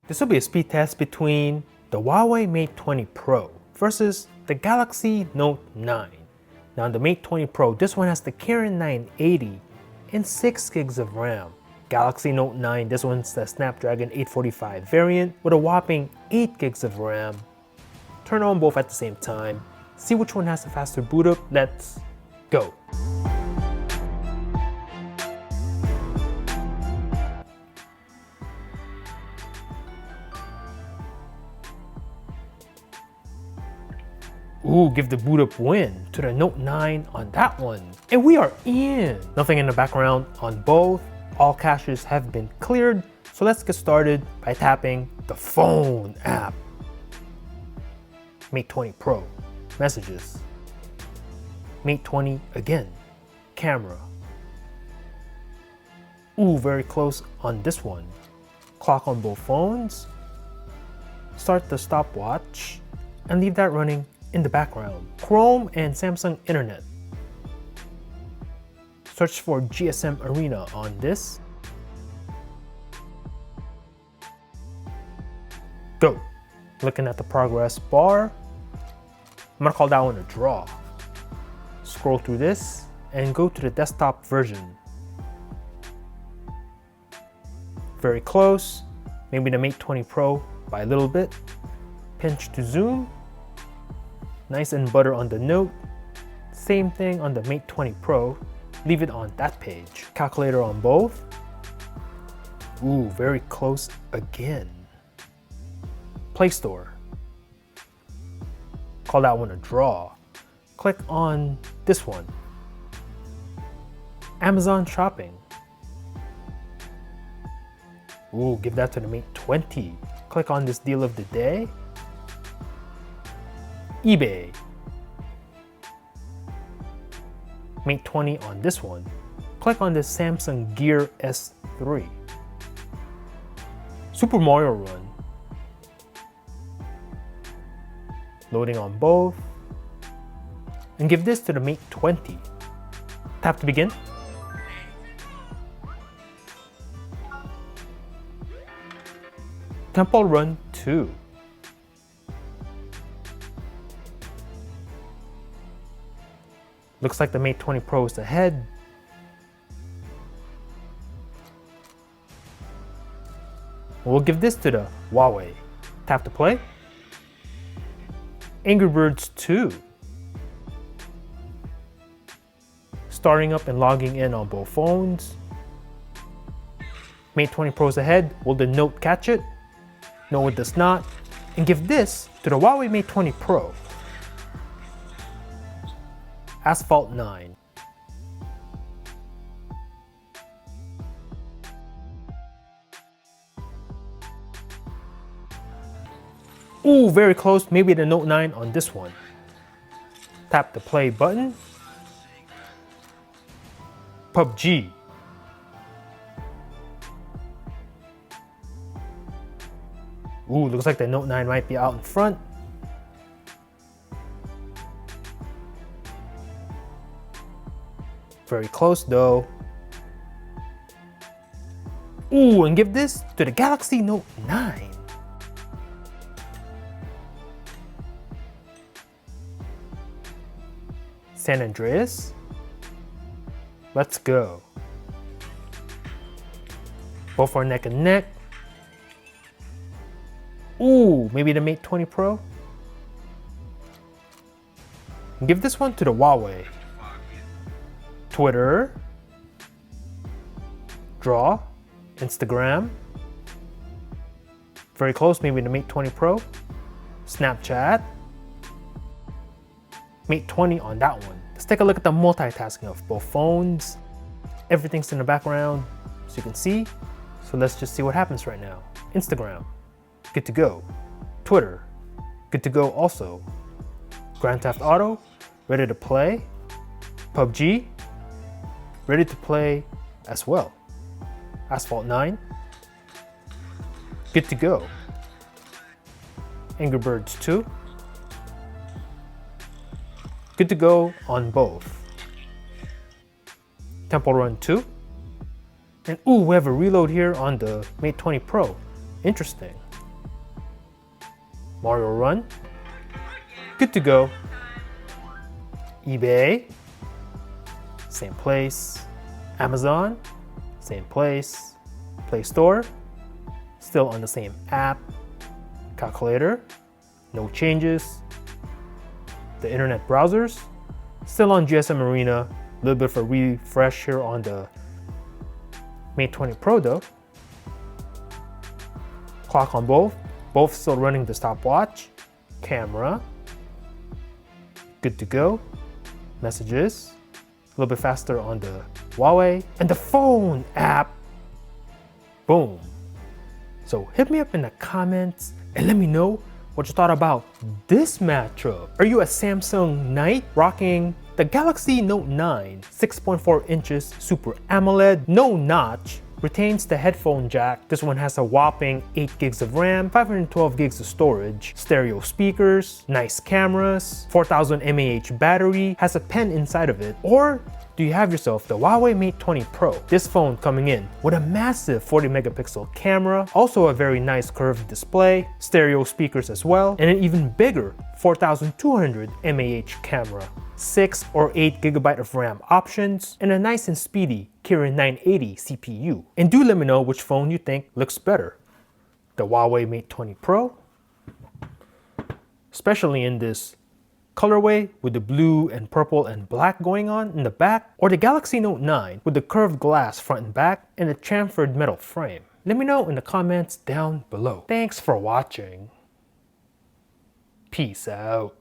This will be a speed test between the Huawei Mate 20 Pro versus the Galaxy Note 9. Now on the Mate 20 Pro, this one has the Kirin 980 and 6 gigs of RAM. Galaxy Note 9, this one's the Snapdragon 845 variant with a whopping 8 gigs of RAM. Turn on both at the same time, see which one has the faster boot up. Let's go. Ooh, give the boot up win to the Note 9 on that one. And we are in. Nothing in the background on both. All caches have been cleared. So let's get started by tapping the phone app. Mate 20 Pro, messages. Mate 20 again, camera. Ooh, very close on this one. Clock on both phones. Start the stopwatch and leave that running in the background. Chrome and Samsung Internet. Search for GSM Arena on this. Go. Looking at the progress bar. I'm gonna call that one a draw. Scroll through this and go to the desktop version. Very close. Maybe the Mate 20 Pro by a little bit. Pinch to zoom. Nice and butter on the Note. Same thing on the Mate 20 Pro. Leave it on that page. Calculator on both. Ooh, very close again. Play Store. Call that one a draw. Click on this one. Amazon Shopping. Ooh, give that to the Mate 20. Click on this deal of the day. eBay. Mate 20 on this one. Click on the Samsung Gear S3. Super Mario Run. Loading on both. And give this to the Mate 20. Tap to begin. Temple Run 2. Looks like the Mate 20 Pro is ahead. We'll give this to the Huawei. Tap to play. Angry Birds 2. Starting up and logging in on both phones. Mate 20 Pro is ahead. Will the Note catch it? No, it does not. And give this to the Huawei Mate 20 Pro. Asphalt 9. Ooh, very close. Maybe the Note 9 on this one. Tap the play button. PUBG. Ooh, looks like the Note 9 might be out in front. Very close though. Ooh, and give this to the Galaxy Note 9. San Andreas. Let's go. Both are neck and neck. Ooh, maybe the Mate 20 Pro. And give this one to the Huawei. Twitter, Draw, Instagram, very close, maybe the Mate 20 Pro, Snapchat, Mate 20 on that one. Let's take a look at the multitasking of both phones. Everything's in the background, so you can see. So let's just see what happens right now. Instagram, good to go. Twitter, good to go also. Grand Theft Auto, ready to play. PUBG, ready to play as well. Asphalt 9, good to go. Angry Birds 2, good to go on both. Temple Run 2, and ooh, we have a reload here on the Mate 20 Pro. Interesting. Mario Run. Good to go. eBay, same place. Amazon, same place. Play Store, still on the same app. Calculator, no changes. The internet browsers, still on GSM Arena. A little bit of a refresh here on the Mate 20 Pro though. Clock on both still running the stopwatch. Camera, good to go. Messages, a little bit faster on the Huawei. And the phone app, boom. So hit me up in the comments and let me know what you thought about this matchup. Are you a Samsung Knight rocking the Galaxy Note 9, 6.4 inches Super AMOLED, no notch, retains the headphone jack. This one has a whopping 8 gigs of RAM, 512 gigs of storage, stereo speakers, nice cameras, 4000 mAh battery, has a pen inside of it? Or do you have yourself the Huawei Mate 20 Pro? This phone coming in with a massive 40 megapixel camera, also a very nice curved display, stereo speakers as well, and an even bigger 4200 mAh camera, 6 or 8 gigabyte of RAM options, and a nice and speedy Kirin 980 CPU. And do let me know which phone you think looks better, the Huawei Mate 20 Pro, especially in this colorway with the blue and purple and black going on in the back, or the Galaxy Note 9 with the curved glass front and back and a chamfered metal frame. Let me know in the comments down below. Thanks for watching. Peace out.